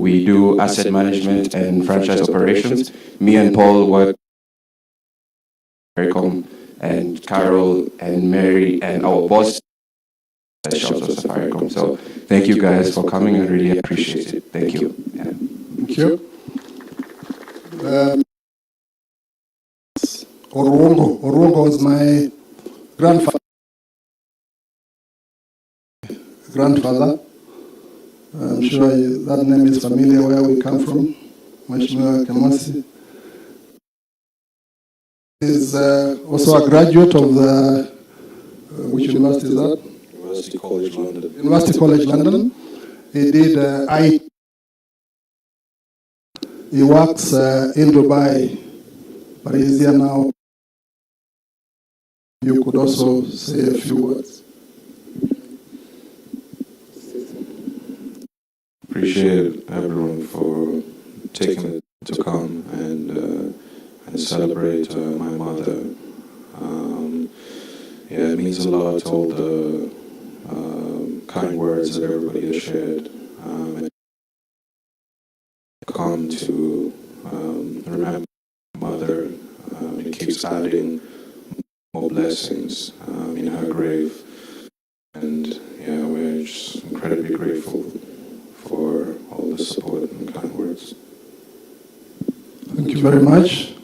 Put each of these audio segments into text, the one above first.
we do asset management and franchise operations. Me and Paul work Safaricom, and Carol and Mary and our boss shops of Safaricom. So thank you guys for coming. I really appreciate it. Thank you. Yeah. Thank you. Orwongo was my grandfather. I'm sure that name is familiar where we come from. Mheshimiwa Kemasi is also a graduate of the, which university is that? University College London. University College London. He did IT. He works in Dubai, but he's here now. You could also say a few words. Appreciate everyone for taking it to come and celebrate my mother. Yeah, it means a lot, all the kind words that everybody has shared. And come to remember my mother. It keeps adding more blessings in her grave. And yeah, we're just incredibly grateful for all the support and kind words. Thank you very much.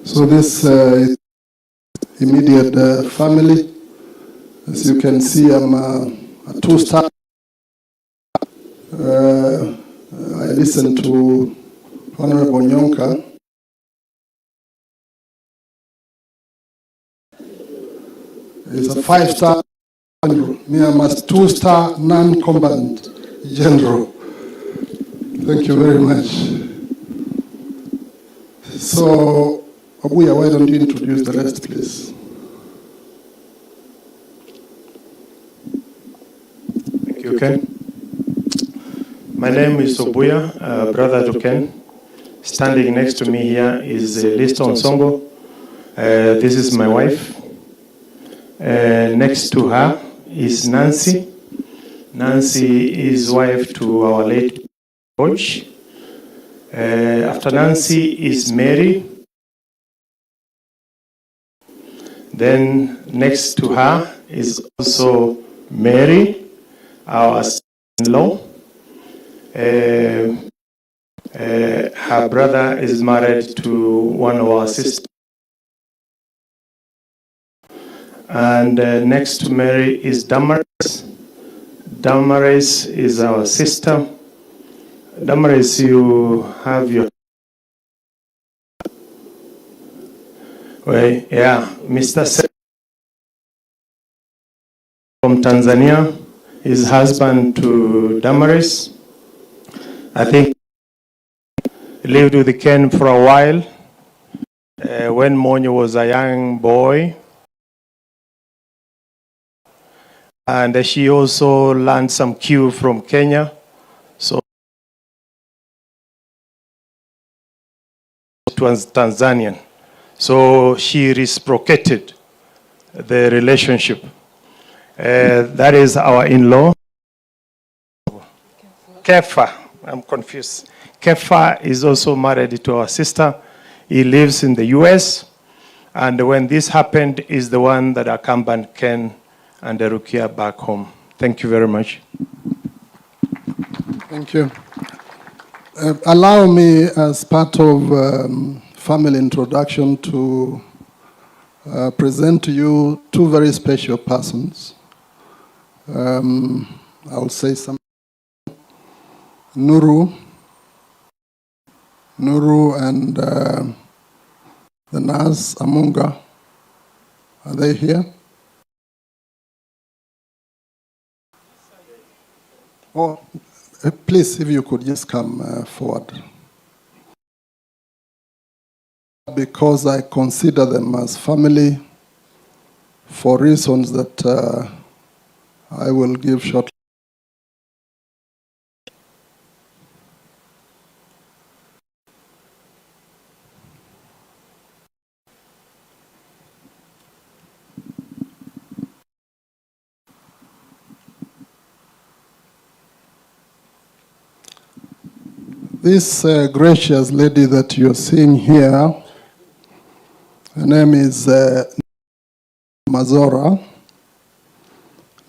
So this is immediate family. As you can see, I'm a two-star. I listened to Honorable Nyonka. He's a five-star general. Me, I'm a two-star non-combatant general. Thank you very much. So, Obuya, why don't you introduce the rest, please? Thank you, Ken. My name is Obuya, brother to Ken. Standing next to me here is Listo Nsongo. This is my wife. Next to her is Nancy. Nancy is wife to our late coach. After Nancy is Mary. Then next to her is also Mary, our sister-in-law. Her brother is married to one of our sisters. And next to Mary is Damaris. Damaris is our sister. Damaris, you have your... Well, yeah, Mr. from Tanzania, his husband to Damaris. I think he lived with Ken for a while. When Monyo was a young boy. And she also learned some Q from Kenya. So it was Tanzanian. So she reciprocated the relationship. That is our in-law. Kefa, I'm confused. Kefa is also married to our sister. He lives in the US. And when this happened, is the one that accompanied Ken and Rukia back home. Thank you very much. Thank you. Allow me, as part of family introduction, to present to you two very special persons. I'll say some. Nuru and the nurse Amunga. Are they here? Oh, please, if you could just come forward. Because I consider them as family for reasons that I will give shortly. This gracious lady that you're seeing here, her name is Mazora.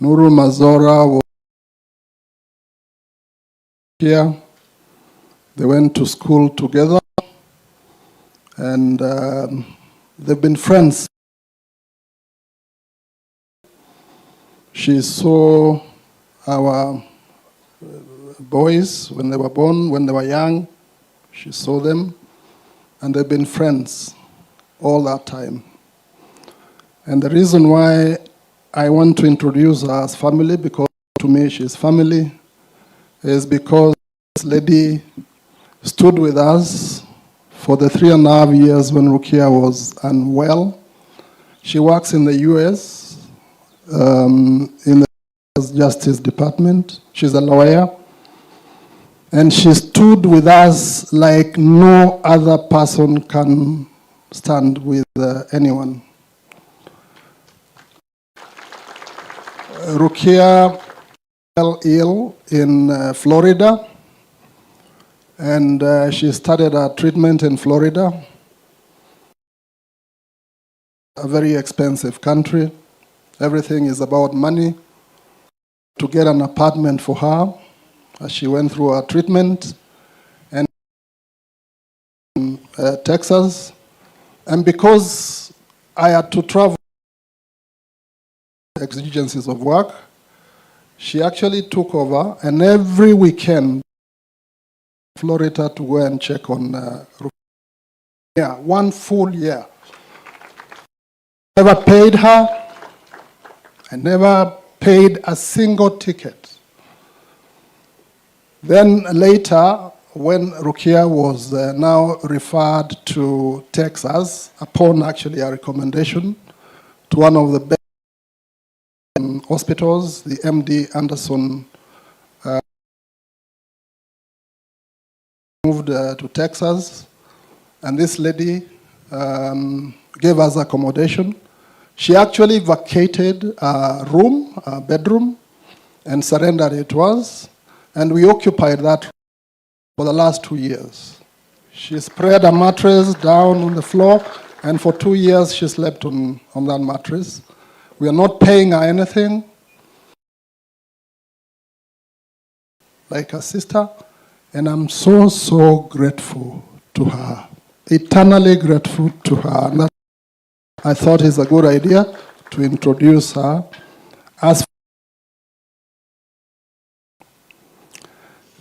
Nuru Mazora was here. They went to school together, and they've been friends. She saw our boys when they were born, when they were young. She saw them, and they've been friends all that time. And the reason why I want to introduce her as family, because to me she's family, is because this lady stood with us for the 3.5 years when Rukia was unwell. She works in the US, in the Justice Department. She's a lawyer. And she stood with us like no other person can stand with anyone. Rukia fell ill in Florida, and she started her treatment in Florida, a very expensive country. Everything is about money. To get an apartment for her as she went through her treatment, and Texas. And because I had to travel exigencies of work, she actually took over, and every weekend Florida to go and check on Rukia. 1 full year. Never paid her. I never paid a single ticket. Then later, when Rukia was now referred to Texas, upon actually a recommendation to one of the best hospitals, the MD Anderson, moved to Texas, and this lady gave us accommodation. She actually vacated a room, a bedroom, and surrendered it to us, and we occupied that for the last 2 years. She spread a mattress down on the floor, and for 2 years she slept on that mattress. We are not paying her anything, like her sister, and I'm so, so grateful to her, eternally grateful to her. And that I thought is a good idea to introduce her. As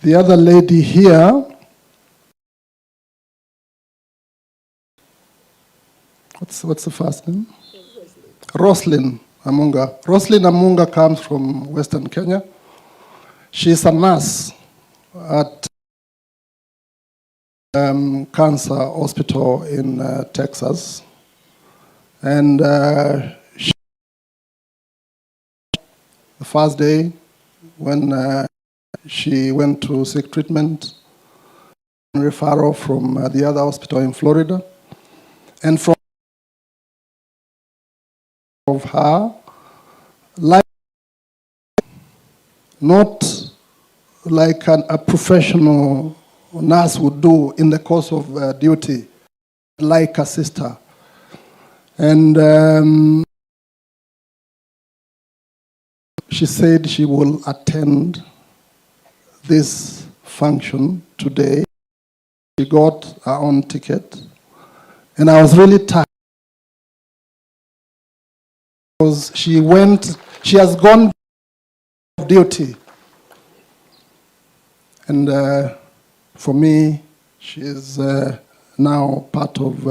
the other lady here, what's the first name? Roslyn Amunga. Roslyn Amunga comes from Western Kenya. She's a nurse at Cancer Hospital in Texas. And the first day when she went to seek treatment, referral from the other hospital in Florida, and from of her, like not like a professional nurse would do in the course of duty, like a sister. And she said she will attend this function today. She got her own ticket. And I was really tired because she has gone off duty. And for me, she is now part of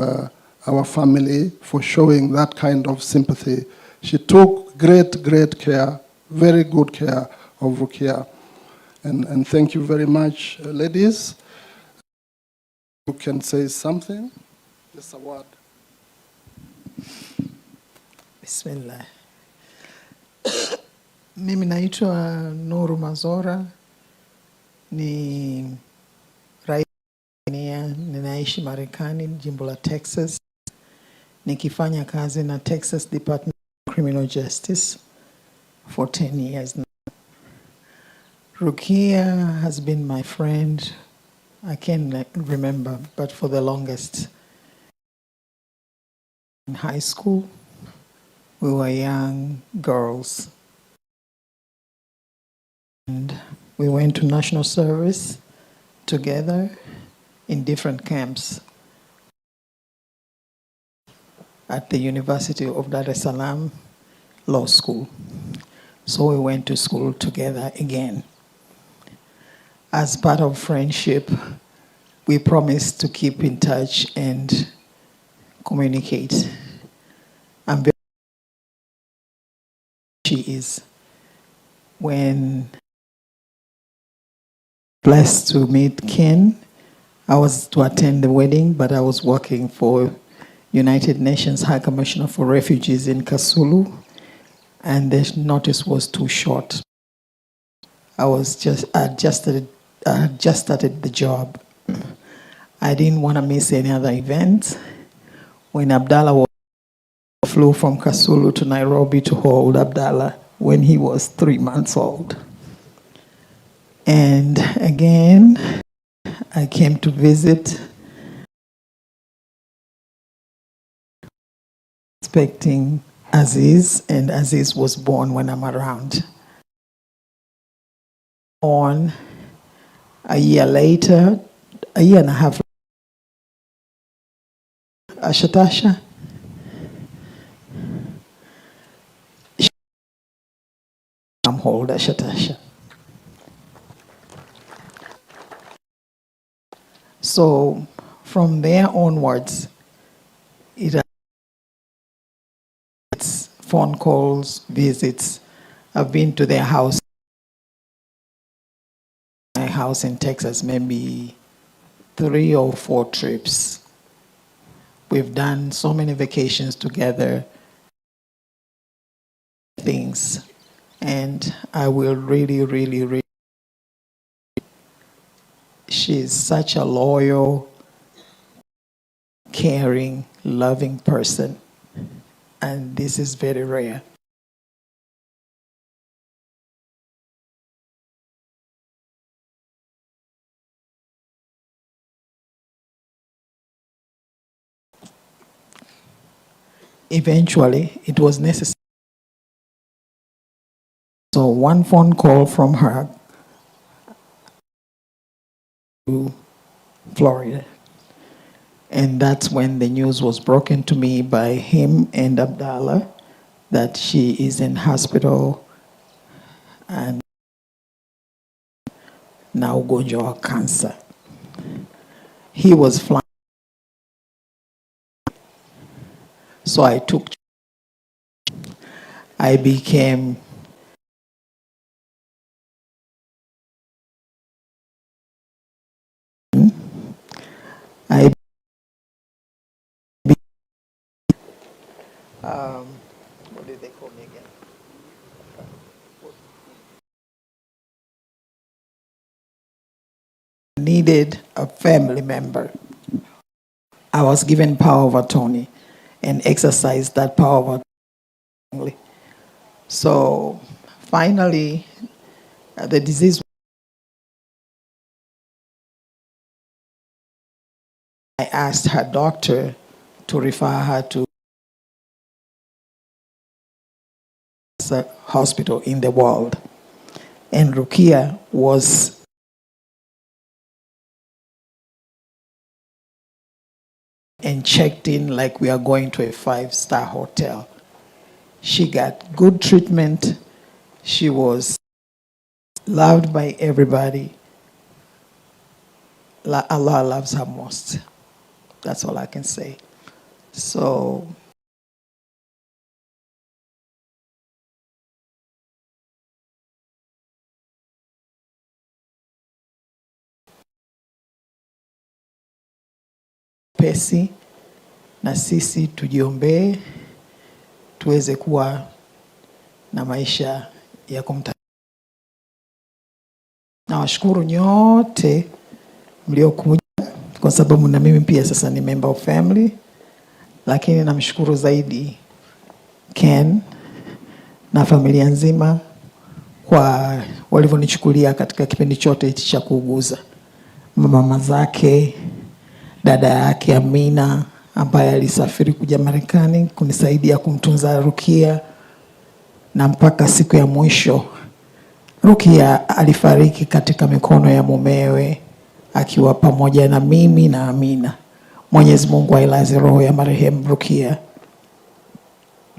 our family for showing that kind of sympathy. She took great, great care, very good care of Rukia. And thank you very much, ladies. You can say something. Just a word. Bismillah. Mimi naitwa Nuru Mazora, ni raia, ninaishi Marekani, jimbo la Texas, nikifanya kazi na Texas Department of Criminal Justice for 10 years now. Rukia has been my friend I can't remember, but for the longest. In high school, we were young girls. And we went to national service together in different camps at the University of Dar es Salaam Law School. So we went to school together again. As part of friendship, we promised to keep in touch and communicate. I'm very she is. When blessed to meet Ken, I was to attend the wedding, but I was working for United Nations High Commissioner for Refugees in Kasulu, and the notice was too short. I had just started the job. I didn't want to miss any other events. When Abdallah flew from Kasulu to Nairobi to hold Abdallah when he was 3 months old. And again, I came to visit, expecting Aziz, and Aziz was born when I'm around. Born a year later, a year and a half. Ashatasha. I'm hold Ashatasha. So from there onwards, it's phone calls, visits. I've been to their house, my house in Texas, maybe 3 or 4 trips. We've done so many vacations together, things, and I will really, she's such a loyal, caring, loving person, and this is very rare. Eventually, it was necessary. So one phone call from her to Florida. And that's when the news was broken to me by him and Abdallah that she is in hospital and now ugonjwa wa cancer. He was flying. So I became what did they call me again? Needed a family member. I was given power of attorney and exercised that power of attorney. So finally, the disease, I asked her doctor to refer her to a hospital in the world. And Rukia was and checked in like we are going to a 5-star hotel. She got good treatment. She was loved by everybody. Allah loves her most. That's all I can say. So pesi na sisi tujiombee tuweze kuwa na maisha ya kumta. Nawashukuru nyote mliokuja kwa sababu na mimi pia sasa ni member of family, lakini namshukuru zaidi Ken na familia nzima kwa walivyonichukulia katika kipindi chote hichi cha kuuguza. mama zake, dada yake Amina ambaye alisafiri kuja Marekani kunisaidia kumtunza Rukia, na mpaka siku ya mwisho Rukia alifariki katika mikono ya mumewe akiwa pamoja na mimi na Amina. Mwenyezi Mungu ailaze roho ya marehemu Rukia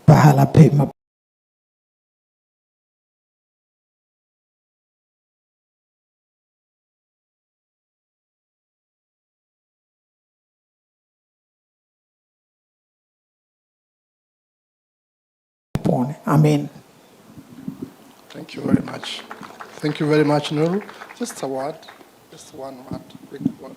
pahala pema. Amen. Thank you very much. Thank you very much, Nuru. Just a word, just one word, quick word.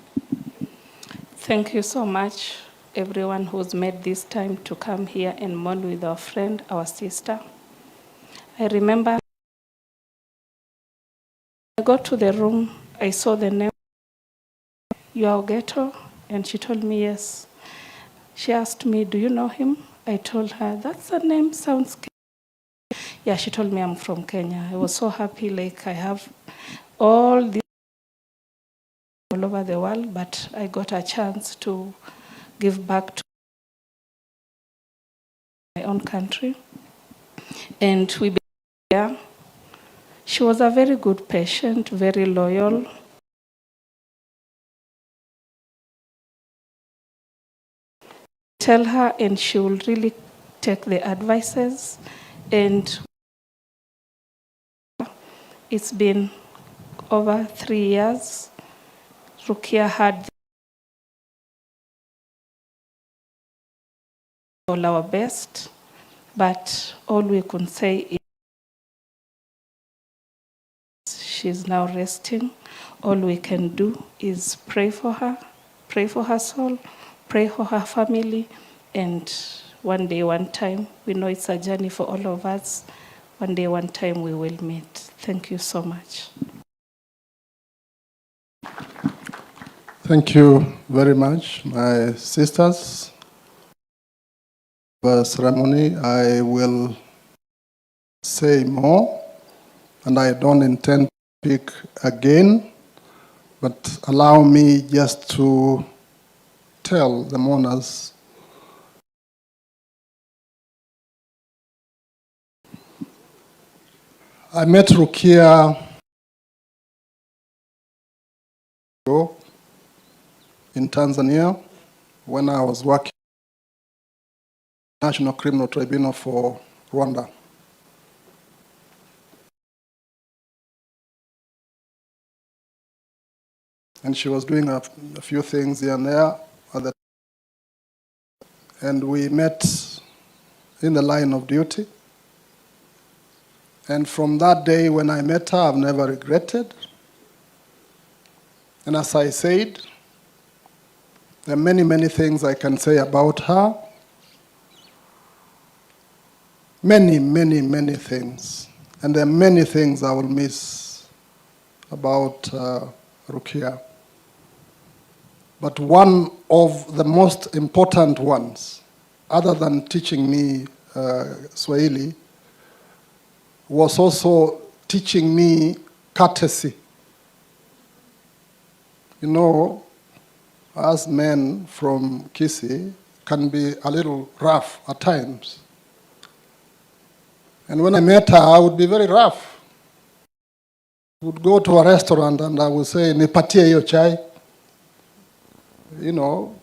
Thank you so much, everyone who's made this time to come here and mourn with our friend, our sister. I remember I got to the room, I saw the name, "You are Ogeto?" And she told me yes. She asked me, "Do you know him?" I told her, "That's the name, sounds Kenya." Yeah, she told me I'm from Kenya. I was so happy, like I have all this all over the world, but I got a chance to give back to my own country. And we began here. She was a very good patient, very loyal. Tell her and she will really take the advices. And it's been over 3 years. Rukia had all our best, but all we can say is she's now resting. All we can do is pray for her soul, pray for her family, and one day, one time, we know it's a journey for all of us. One day, one time, we will meet. Thank you so much. Thank you very much, my sisters. For ceremony, I will say more, and I don't intend to speak again, but allow me just to tell the mourners I met Rukia in Tanzania when I was working at the National Criminal Tribunal for Rwanda. And she was doing a few things here and there. And we met in the line of duty. And from that day when I met her, I've never regretted. And as I said, there are many, many things I can say about her. Many, many, many things. And there are many things I will miss about Rukia. But one of the most important ones, other than teaching me Swahili, was also teaching me courtesy. You know, us men from Kisii can be a little rough at times. And when I met her, I would be very rough. I would go to a restaurant and I would say, "Nipatie hiyo chai." You know,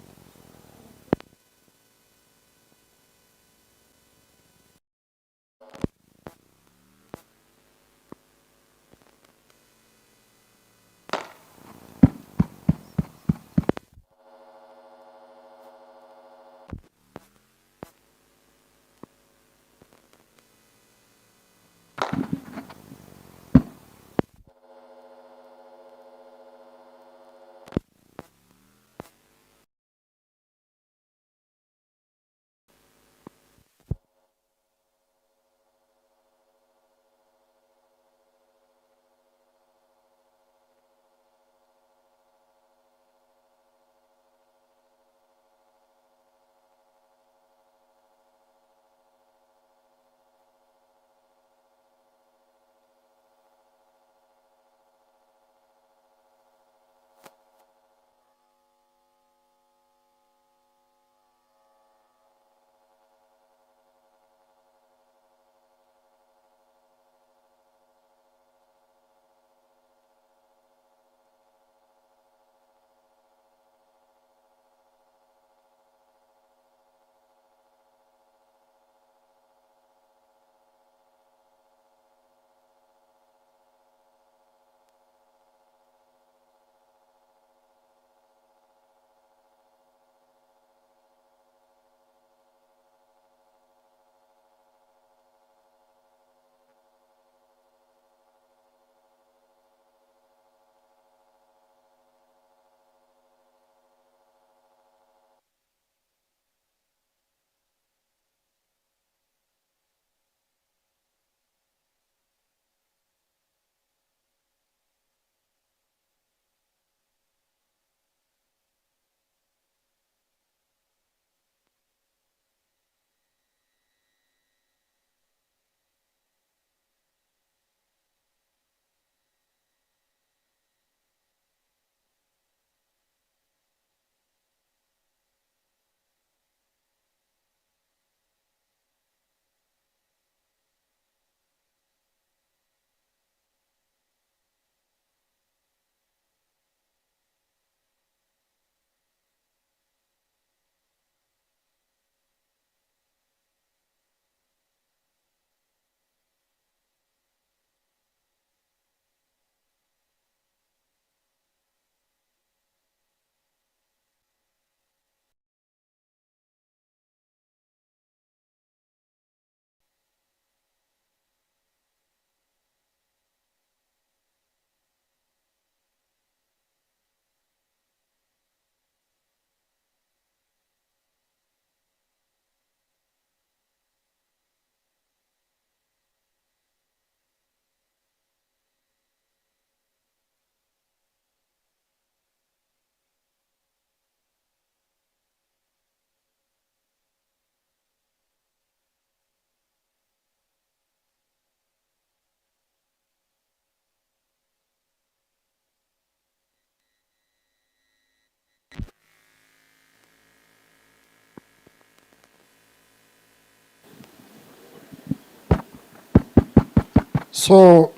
So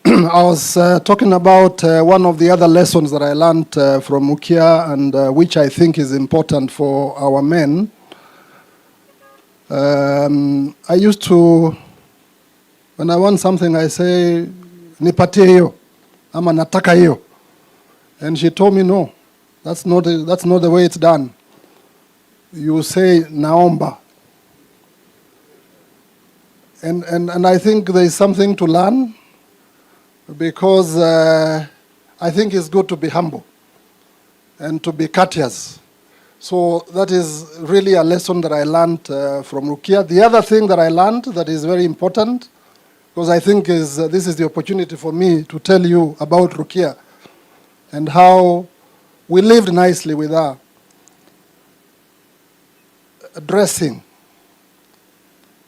I was talking about one of the other lessons that I learned from Ukia, and which I think is important for our men. I used to, when I want something, I say, nipatie hiyo, ama nataka hiyo. And she told me, no, that's not the way it's done. You say, naomba. And I think there is something to learn, because I think it's good to be humble and to be courteous. So that is really a lesson that I learned from Rukia. The other thing that I learned that is very important, because I think this is the opportunity for me to tell you about Rukia and how we lived nicely with her. Dressing.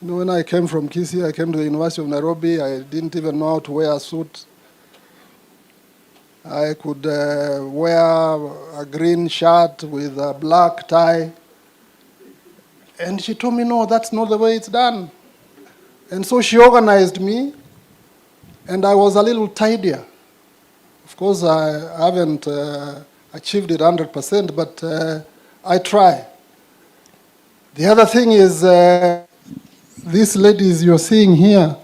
You know, when I came from Kisii, I came to the University of Nairobi, I didn't even know how to wear a suit. I could wear a green shirt with a black tie. And she told me, no, that's not the way it's done. And so she organized me, and I was a little tidier. Of course, I haven't achieved it 100%, but I try. The other thing is, these ladies you're seeing here,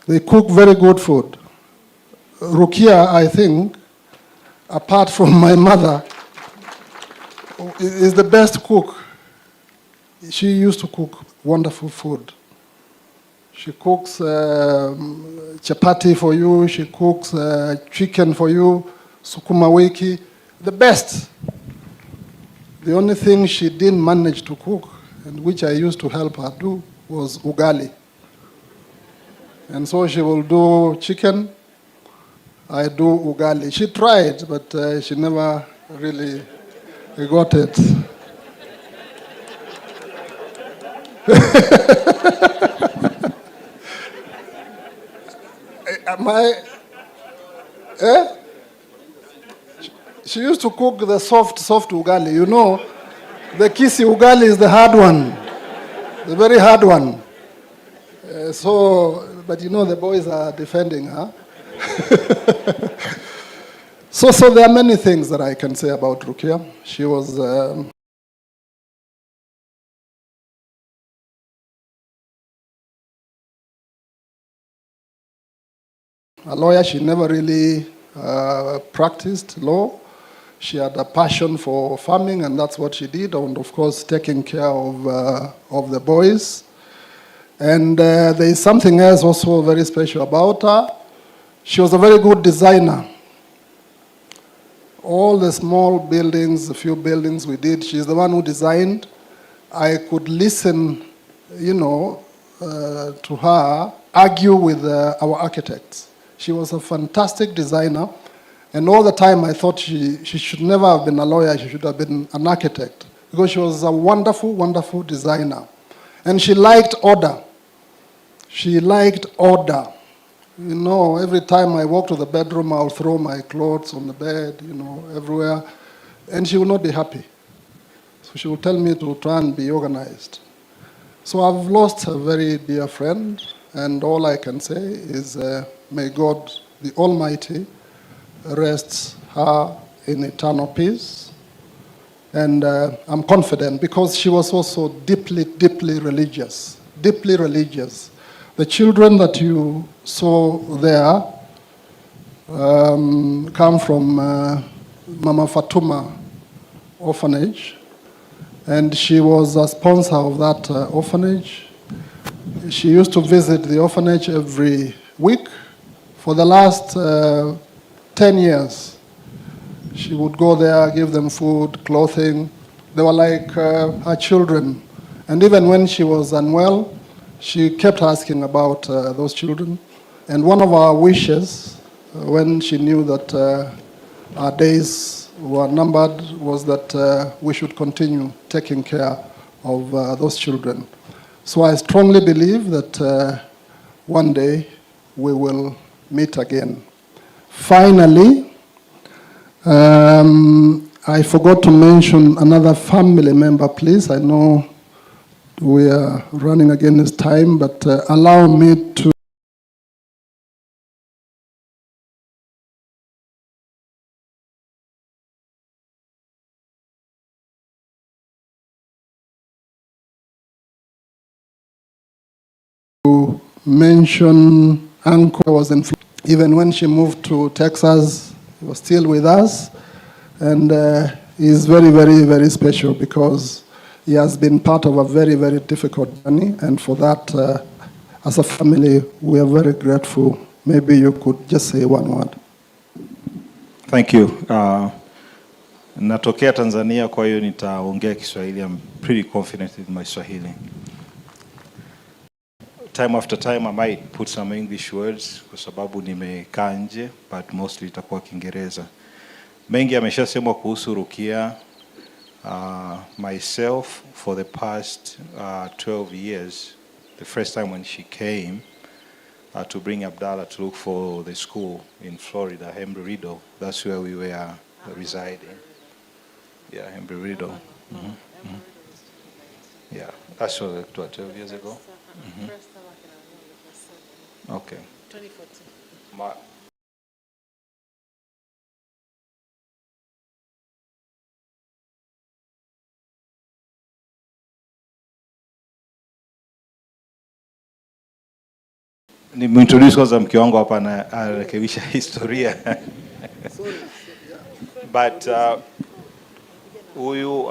they cook very good food. Rukia, I think, apart from my mother, is the best cook. She used to cook wonderful food. She cooks chapati for you, she cooks chicken for you, sukuma wiki, the best. The only thing she didn't manage to cook, and which I used to help her do, was ugali. And so she will do chicken, I do ugali. She tried, but she never really got it. She used to cook the soft ugali. You know, the Kisii ugali is the hard one, the very hard one. But you know, the boys are defending her. So there are many things that I can say about Rukia. She was a lawyer. She never really practiced law. She had a passion for farming, and that's what she did, and of course taking care of the boys. And there is something else also very special about her. She was a very good designer. All the small buildings, the few buildings we did, she's the one who designed. I could listen, you know, to her argue with our architects. She was a fantastic designer, and all the time I thought she should never have been a lawyer, she should have been an architect, because she was a wonderful, wonderful designer. And she liked order. She liked order. You know, every time I walk to the bedroom, I'll throw my clothes on the bed, you know, everywhere, and she will not be happy. So she will tell me to try and be organized. So I've lost a very dear friend, and all I can say is may God, the Almighty, rest her in eternal peace. And I'm confident, because she was also deeply, deeply religious, deeply religious. The children that you saw there come from Mama Fatuma orphanage, and she was a sponsor of that orphanage. She used to visit the orphanage every week. For the last 10 years, she would go there, give them food, clothing. They were like her children. And even when she was unwell, she kept asking about those children. And one of our wishes, when she knew that our days were numbered, was that we should continue taking care of those children. So I strongly believe that one day we will meet again. Finally, I forgot to mention another family member, please. I know we are running against time, but allow me to to mention Uncle was in Florida. Even when she moved to Texas, he was still with us. And he's very, very, very special because he has been part of a very, very difficult journey. And for that, as a family, we are very grateful. Maybe you could just say one word. Thank you. Natokea Tanzania, kwa hiyo nitaongea Kiswahili. I'm pretty confident in my Swahili. Time after time I might put some English words kwa sababu nimekaa nje, but mostly itakuwa Kiingereza. Mengi ameshasemwa kuhusu Rukia. Myself, for the past 12 years, the first time when she came to bring Abdallah to look for the school in Florida, Embry-Riddle, that's where we were residing. Yeah, Embry-Riddle. Yeah, that's what, 12 years ago? Okay. 2014. Nimintroduce kwanza mke wangu hapa na arekebisha historia. But huyu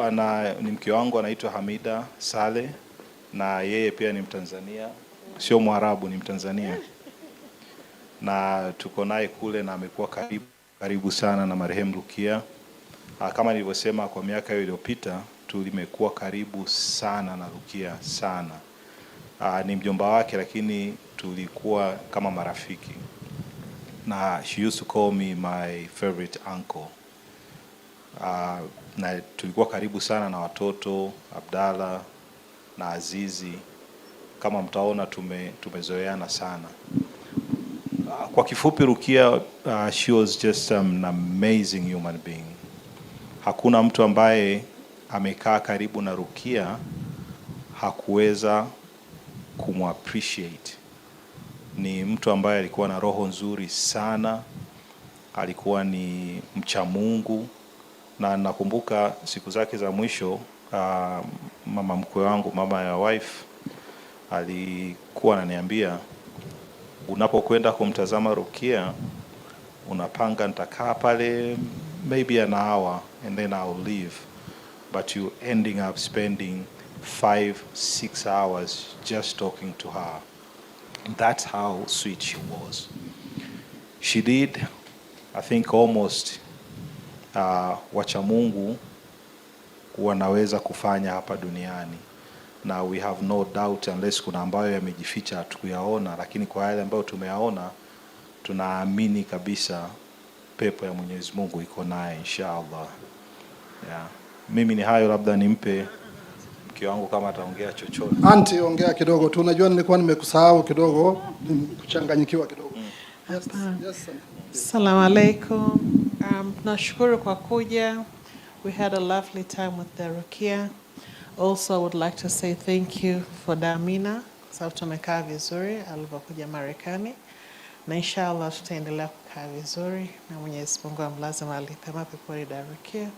ni mke wangu anaitwa Hamida Saleh na yeye pia ni Mtanzania, sio Mwarabu, ni Mtanzania. Na tuko naye kule na amekuwa karibu sana na marehemu Rukia. Kama nilivyosema, kwa miaka hiyo iliyopita tulimekuwa karibu sana na Rukia sana. Ni mjomba wake lakini tulikuwa kama marafiki. Na she used to call me my favorite uncle. Na tulikuwa karibu sana na watoto, Abdallah na Azizi. Kama mtaona tumezoeana sana. Kwa kifupi Rukia, she was just an amazing human being. Hakuna mtu ambaye amekaa karibu na Rukia hakuweza appreciate. Ni mtu ambaye alikuwa na roho nzuri sana, alikuwa ni mcha Mungu, na nakumbuka siku zake za mwisho, mama mkwe wangu, mama ya wife, alikuwa ananiambia, unapokwenda kumtazama Rukia, unapanga nitakaa pale maybe an hour and then I'll leave, but you ending up spending 5-6 hours just talking to her. That's how sweet she was. She did, I think, almost wacha Mungu wanaweza kufanya hapa duniani. Na we have no doubt, unless kuna ambayo yamejificha hatukuyaona, lakini kwa yale ambayo tumeyaona tunaamini kabisa pepo ya Mwenyezi Mungu iko naye inshallah. Yeah. Mimi ni hayo, labda nimpe mke wangu kama ataongea chochote. Auntie, ongea kidogo tu. Unajua nilikuwa nimekusahau kidogo, kuchanganyikiwa kidogo. Yes. Assalamu alaikum. Nashukuru kwa kuja. We had a lovely time with the Rukia. Also, I would like to say thank you for Damina. Sababu tumekaa vizuri alipokuja Marekani. Na inshallah tutaendelea kukaa vizuri na Mwenyezi Mungu amlaze mahali pema peponi Rukia.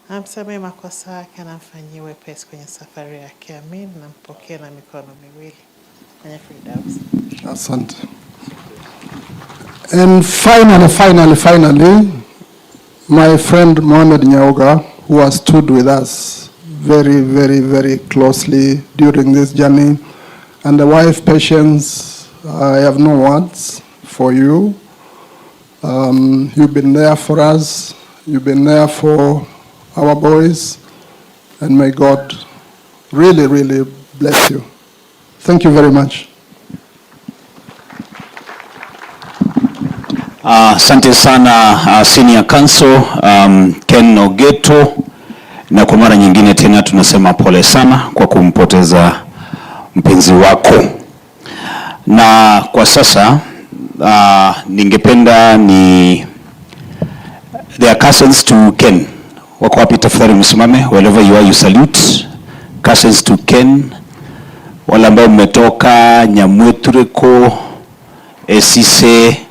Amsamehe makosa yake na amfanyie wepesi kwenye safari yake. Amin. Na mpokee na mikono miwili. Kwenye Firdaus. Asante. And finally, my friend Mohamed Nyaoga, who has stood with us very, very, very closely during this journey. And the wife, Patience, I have no words for you. You've been there for us. You've been there for our boys. And may God really, really bless you. Thank you very much. Asante sana Senior Counsel Ken Ogeto, na kwa mara nyingine tena tunasema pole sana kwa kumpoteza mpenzi wako. Na kwa sasa ningependa there are cousins to Ken. Wako wapi tafadhali msimame, wherever you are you salute. Cousins to Ken, wale ambao mmetoka Nyamwetureko, Esise,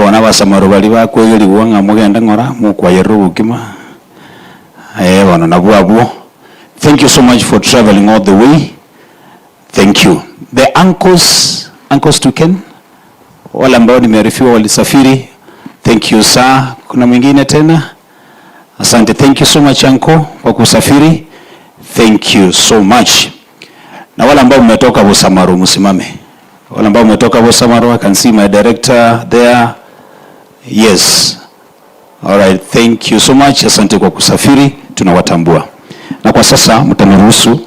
wana basamaro bali bakwegeri buwanga mugenda ngora mukwayero bukima wana nabwabo. Thank you so much for traveling all the way. Thank you. The uncles to Ken, wale ambao nimearifiwa walisafiri, thank you sir. Kuna mwingine tena? Asante, thank you so much uncle kwa kusafiri, thank you so much. Na wale ambao mmetoka Bosamaru msimame. Wale ambao mmetoka Bosamaru, I can see my director there. Yes. All right, thank you so much. Asante kwa kusafiri, tunawatambua. Na kwa sasa mtaniruhusu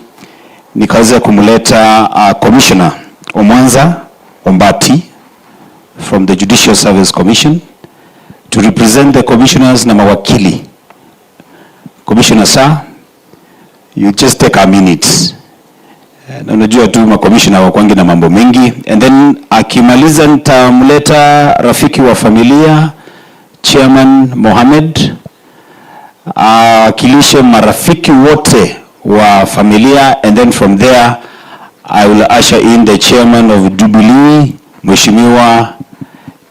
nikaweza kumleta Commissioner Omwanza Ombati from the Judicial Service Commission to represent the commissioners na mawakili. Commissioner sir, you just take a minute. Na unajua tu makomishona wakwangi na mambo mengi, and then akimaliza nitamleta rafiki wa familia Chairman Mohamed akilishe marafiki wote wa familia, and then from there I will usher in the chairman of Jubilee, Mheshimiwa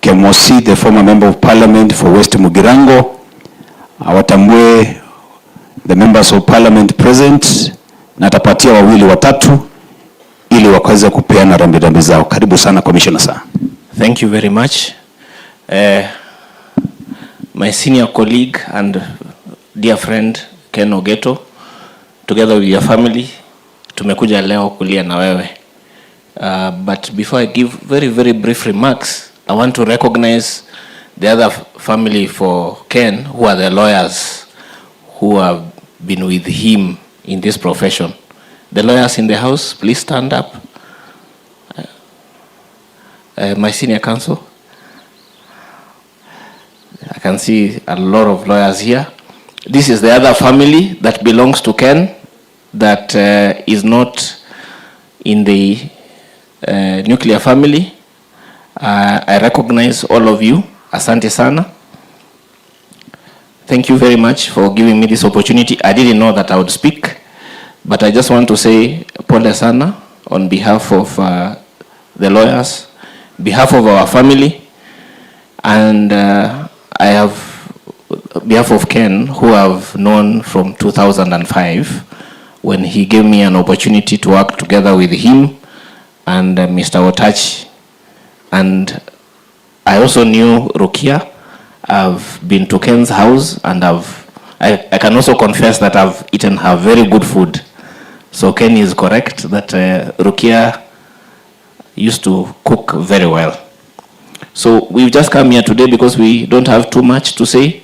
Kemosi, the former member of parliament for West Mugirango. Awatambue the members of parliament present, na tapatia wawili watatu ili wakaweze kupeana rambirambi zao. Karibu sana Commissioner sir. Thank you very much. My senior colleague and dear friend Ken Ogeto, together with your family, tumekuja leo kulia na wewe. But before I give very brief remarks, I want to recognize the other family for Ken, who are the lawyers who have been with him in this profession. The lawyers in the house, please stand up. My senior counsel. I can see a lot of lawyers here. This is the other family that belongs to Ken, that is not in the nuclear family. I recognize all of you. Asante sana. Thank you very much for giving me this opportunity. I didn't know that I would speak, but I just want to say pole sana on behalf of the lawyers, behalf of our family, and I have behalf of Ken, who I've known from 2005, when he gave me an opportunity to work together with him and Mr. Otach. And I also knew Rukia. I've been to Ken's house, and I can also confess that I've eaten her very good food. So Ken is correct that Rukia used to cook very well. So we've just come here today because we don't have too much to say,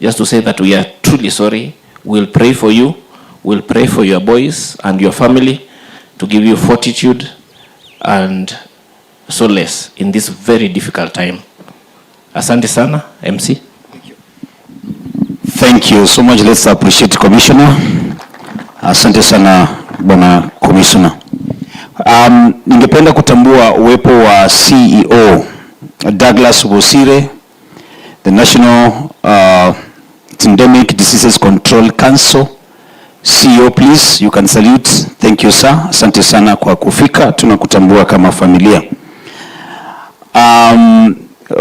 just to say that we are truly sorry. We'll pray for you. We'll pray for your boys and your family to give you fortitude and solace in this very difficult time. Asante sana, MC. Thank you so much. Let's appreciate Commissioner. Asante sana Bwana Commissioner. Ningependa kutambua uwepo wa CEO Douglas Wosire, the National Endemic Diseases Control Council. CEO, please, you can salute. Thank you sir. Asante sana kwa kufika, tunakutambua kama familia.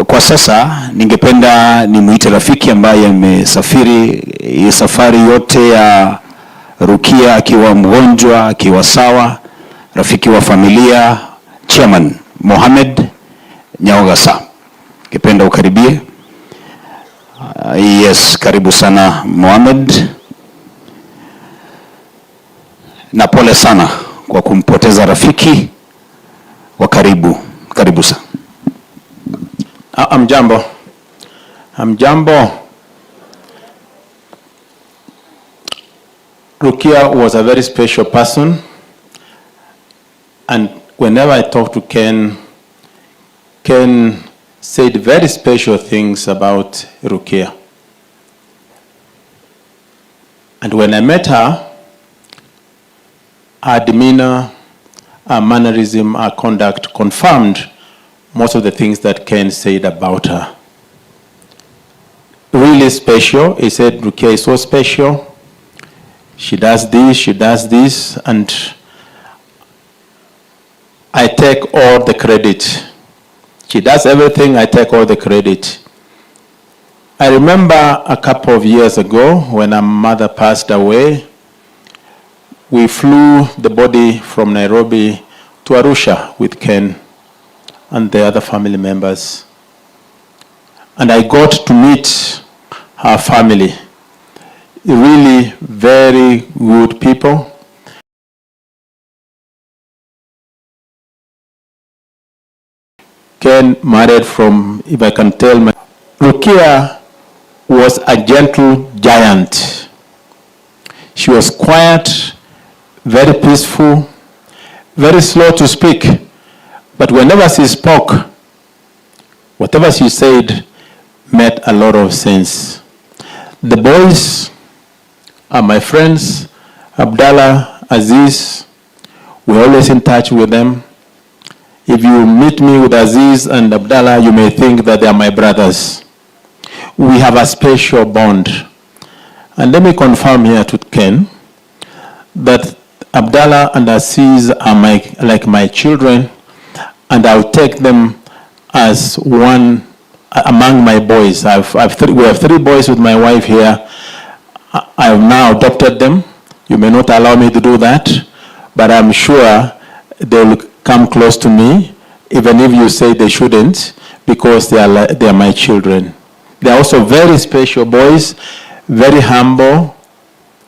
Kwa sasa ningependa nimuite rafiki ambaye amesafiri safari yote ya Rukia akiwa mgonjwa, akiwa sawa, rafiki wa familia, Chairman Mohamed Nyaogasa. Ningependa ukaribie. Yes, karibu sana Mohamed. Na pole sana kwa kumpoteza rafiki wa karibu. Karibu sana. Amjambo. Rukia was a very special person, and whenever I talk to Ken said very special things about Rukia. And when I met her, her demeanor, her mannerism, her conduct confirmed most of the things that Ken said about her. Really special. He said Rukia is so special. She does this, and I take all the credit. She does everything, I take all the credit. I remember a couple of years ago when her mother passed away, we flew the body from Nairobi to Arusha with Ken and the other family members. And I got to meet her family. Really very good people. Ken married from, if I can tell, Rukia was a gentle giant. She was quiet, very peaceful, very slow to speak. But whenever she spoke, whatever she said made a lot of sense. The boys are my friends, Abdallah, Aziz. We're always in touch with them. If you meet me with Aziz and Abdallah, you may think that they are my brothers. We have a special bond. And let me confirm here to Ken that Abdallah and Aziz are like my children, and I'll take them as one among my boys. We have 3 boys with my wife here. I have now adopted them. You may not allow me to do that, but I'm sure they will come close to me, even if you say they shouldn't, because they are my children. They are also very special boys, very humble,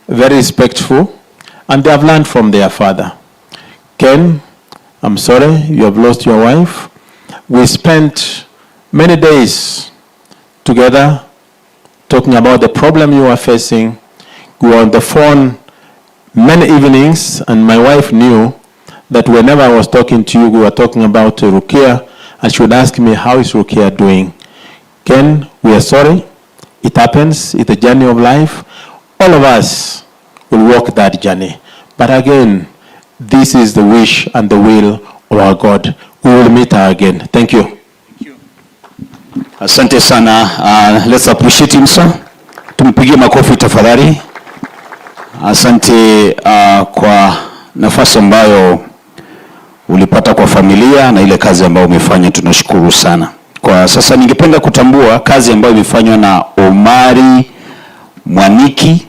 very respectful, and they have learned from their father. Ken, I'm sorry you have lost your wife. We spent many days together talking about the problem you are facing. We were on the phone many evenings, and my wife knew that whenever I was talking to you, we were talking about Rukia, and she would ask me, how is Rukia doing? Ken, we are sorry. It happens. It's a journey of life. All of us will walk that journey. But again, this is the wish and the will of our God. We will meet her again. Thank you. Asante sana. Let's appreciate him, sir. Tumpigie makofi tafadhali. Asante kwa nafasi ambayo ulipata kwa familia na ile kazi ambayo umefanya, tunashukuru sana. Kwa sasa ningependa kutambua kazi ambayo imefanywa na Omari Mwaniki.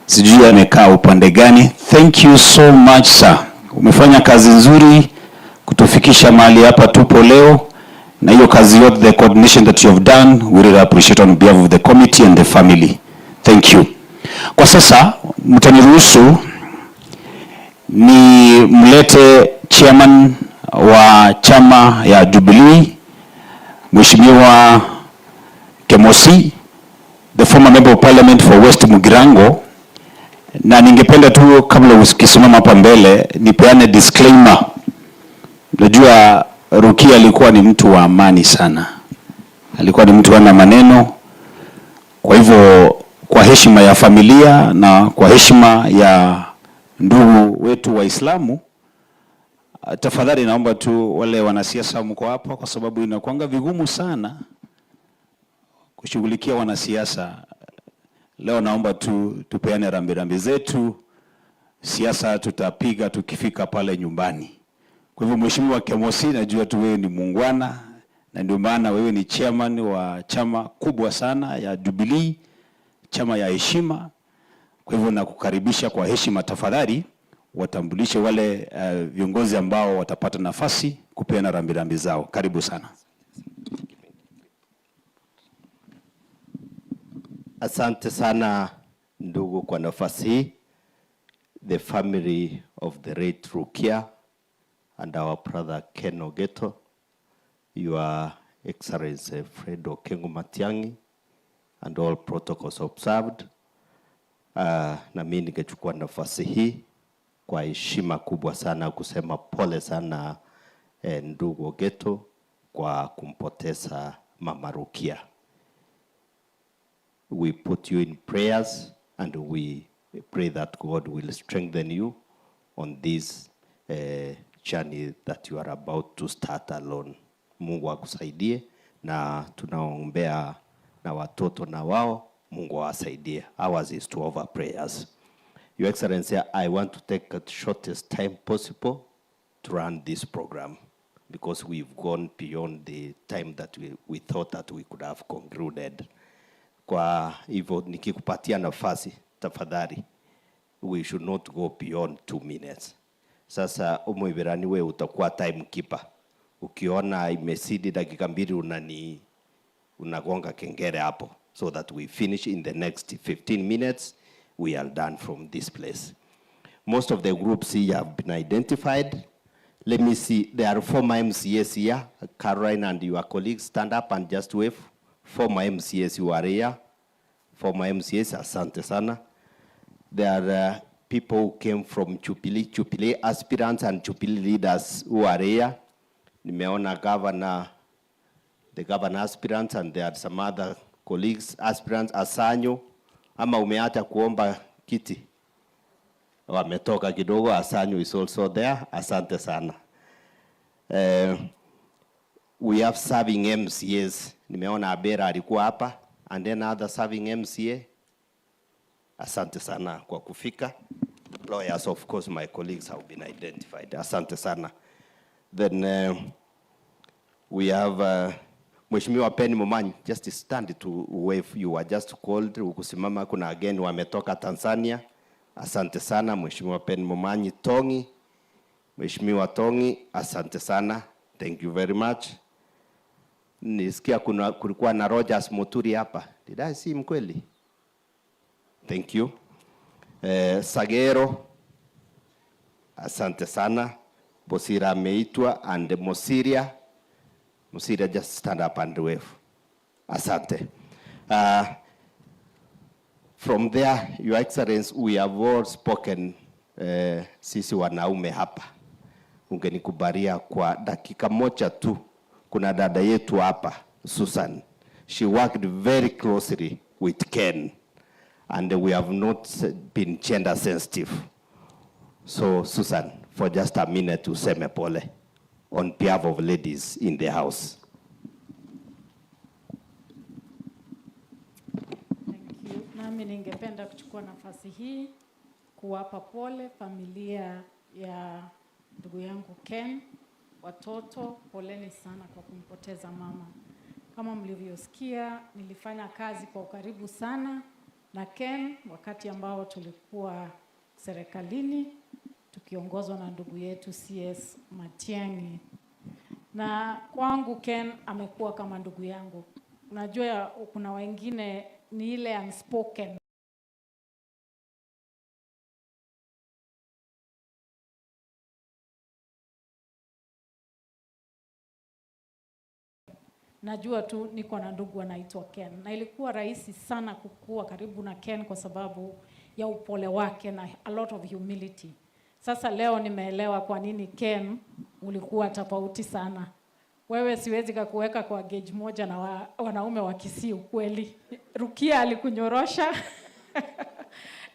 Sijui amekaa upande gani. Thank you so much, sir. Umefanya kazi nzuri kutufikisha mahali hapa tupo leo, na hiyo kazi yote, the coordination that you have done, we really appreciate on behalf of the committee and the family. Thank you. Kwa sasa mtaniruhusu ni mlete chairman wa chama ya Jubilee, Mheshimiwa Kemosi, the former member of parliament for West Mugirango. Na ningependa tu kabla ukisimama hapa mbele nipeane disclaimer. Najua Rukia alikuwa ni mtu wa amani sana. Alikuwa ni mtu ana maneno. Kwa hivyo kwa heshima ya familia na kwa heshima ya ndugu wetu Waislamu, tafadhali naomba tu wale wanasiasa mko hapa, kwa sababu inakuanga vigumu sana kushughulikia wanasiasa. Leo naomba tu tupeane rambirambi zetu. Siasa tutapiga tukifika pale nyumbani. Kwa hivyo Mheshimiwa Kemosi, najua tu wewe ni muungwana, na ndio maana wewe ni chairman wa chama kubwa sana ya Jubilee, chama ya heshima. Kwa hivyo nakukaribisha kwa heshima, tafadhali watambulishe wale viongozi ambao watapata nafasi kupeana rambirambi zao. Karibu sana. Asante sana ndugu kwa nafasi hii. The family of the late Rukia and our brother Ken Ogeto, Your Excellency Fred Okengo Matiang'i, and all protocols observed. Na mimi ningechukua nafasi hii kwa heshima kubwa sana kusema pole sana ndugu Ogeto kwa kumpoteza mama Rukia. We put you in prayers, and we pray that God will strengthen you on this journey that you are about to start alone. Mungu akusaidie, na tunaombea na watoto na wao, Mungu awasaidie. Ours is to offer prayers. Your Excellency, I want to take the shortest time possible to run this program, because we've gone beyond the time that we thought that we could have concluded. Kwa hivyo nikikupatia nafasi, tafadhali, we should not go beyond 2 minutes. Sasa umuibirani we utakuwa timekeeper. Ukiona imesidi dakika mbili unagonga kengele hapo, so that we finish in the next 15 minutes. We are done from this place. Most of the groups here have been identified. Let me see, there are former MCAs here. Caroline and your colleagues, stand up and just wave. Former MCAs who are here. Former MCAs, asante sana. There are people who came from Jubilee aspirants and Jubilee leaders who are here. Nimeona governor, the governor aspirants, and there are some other colleagues, aspirants. Asanyo, ama umeacha kuomba kiti? Wametoka kidogo. Asanyo is also there. Asante sana. We have serving MCAs. Nimeona Abera alikuwa hapa, and then other serving MCA. Asante sana kwa kufika. Lawyers, of course, my colleagues have been identified. Asante sana. Then we have Mheshimiwa Penny Momanyi, just stand to wave. You were just called. Ukusimama, kuna again wametoka Tanzania. Asante sana Mheshimiwa Penny Momanyi. Tongi, Mheshimiwa Tongi, asante sana. Thank you very much. Nisikia kulikuwa na Rogers Muturi hapa. Did I see him kweli? Thank you. Sagero, asante sana. Bosira ameitwa, and Mosiria. Mosiria, just stand up and wave. Asante. From there, Your Excellency, we have all spoken, sisi wanaume hapa. Ungenikubalia kwa dakika moja tu. Kuna dada yetu hapa, Susan. She worked very closely with Ken, and we have not been gender sensitive. So, Susan, for just a minute, useme pole on behalf of ladies in the house. Thank you. Nami ningependa kuchukua nafasi hii kuwapa pole familia ya ndugu yangu Ken. Watoto, poleni sana kwa kumpoteza mama. Kama mlivyosikia, nilifanya kazi kwa ukaribu sana na Ken wakati ambao tulikuwa serikalini tukiongozwa na ndugu yetu CS Matiang'i. Na kwangu Ken amekuwa kama ndugu yangu. Unajua kuna wengine ni ile unspoken. Najua tu niko na ndugu anaitwa Ken. Na ilikuwa rahisi sana kukua karibu na Ken kwa sababu ya upole wake na a lot of humility. Sasa leo nimeelewa kwa nini Ken ulikuwa tofauti sana. Wewe siwezi kukuweka kwa gauge moja na wanaume wa Kisii ukweli. Rukia alikunyorosha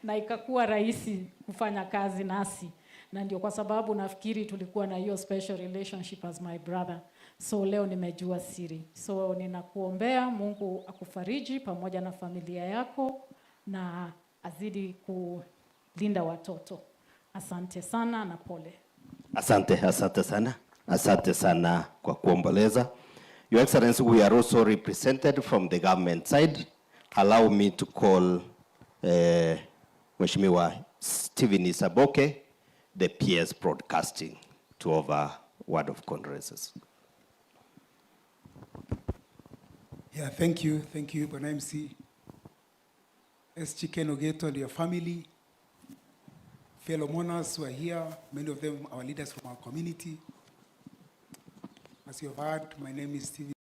na ikakuwa rahisi kufanya kazi nasi. Na ndio kwa sababu nafikiri tulikuwa na hiyo special relationship as my brother. So leo nimejua siri. So ninakuombea Mungu akufariji pamoja na familia yako na azidi kulinda watoto. Asante sana na pole. Asante sana. Asante sana kwa kuomboleza. Your Excellency, we are also represented from the government side. Allow me to call Mheshimiwa Stephen Isaboke, the PS Broadcasting, to offer word of condolences. Yeah, thank you, Bwana MC. SG Ogeto and your family, fellow mourners who are here, many of them our leaders from our community. As you have heard, my name is Stephen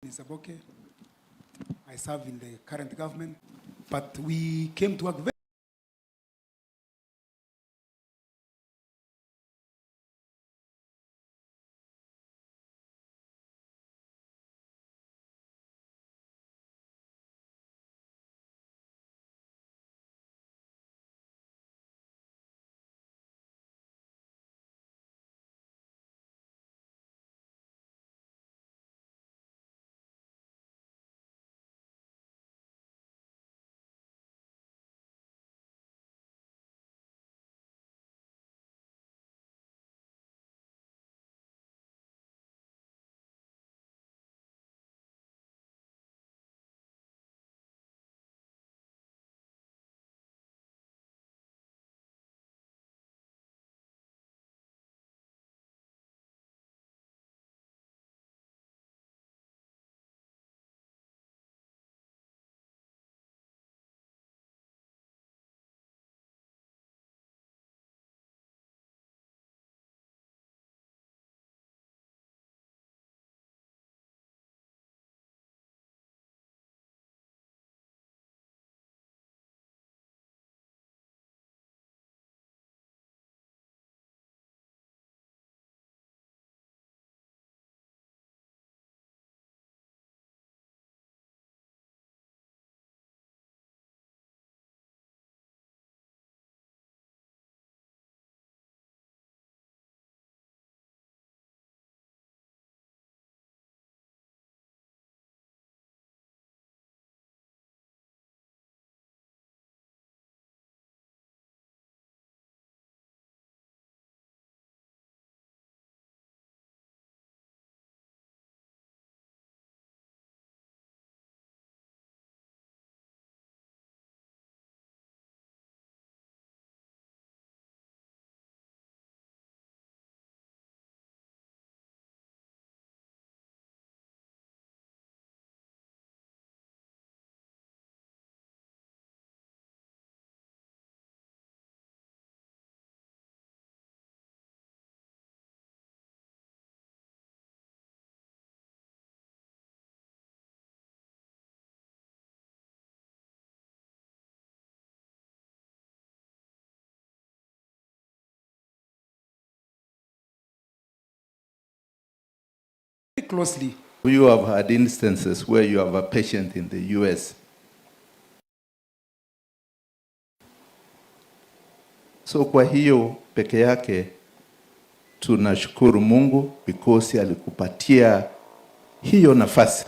Isaboke. I serve in the current government, but we came to work very closely. You have had instances where you have a patient in the US. So kwa hiyo peke yake tunashukuru Mungu because alikupatia hiyo nafasi